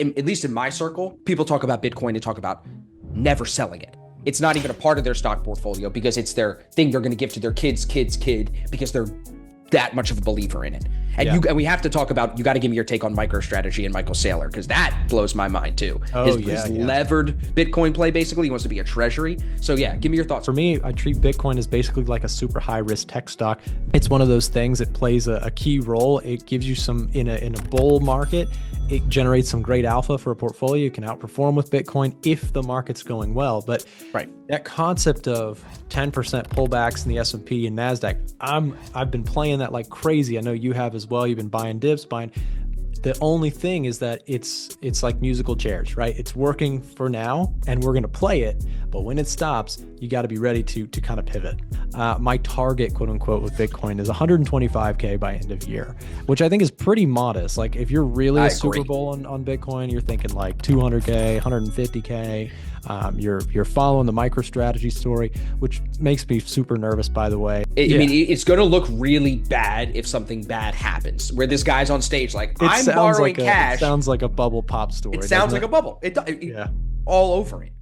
at least in my circle, people talk about Bitcoin and talk about never selling it. It's not even a part of their stock portfolio because it's their thing they're going to give to their kid's kid because they're that much of a believer in it. And and we have to talk about, you got to give me your take on MicroStrategy and Michael Saylor, because that blows my mind too. His levered Bitcoin play, basically, he wants to be a treasury. So yeah, give me your thoughts. For me, I treat Bitcoin as basically like a super high risk tech stock. It's one of those things that plays a key role. It gives you some, in a bull market, it generates some great alpha for a portfolio. You can outperform with Bitcoin if the market's going well. But that concept of 10% pullbacks in the S&P and NASDAQ, I've been playing that like crazy. I know you have as well. You've been buying dips, buying. The only thing is that it's like musical chairs, right? It's working for now and we're going to play it. But when it stops, you got to be ready to kind of pivot. My target, quote unquote, with Bitcoin is 125K by end of year, which I think is pretty modest. Like if you're really a Super Bowl on Bitcoin, you're thinking like 200K, 150K. You're following the MicroStrategy story, which makes me super nervous, by the way. I mean, it's going to look really bad if something bad happens, where this guy's on stage like, I'm borrowing cash. It sounds like a bubble pop story. It sounds like a bubble. All over it.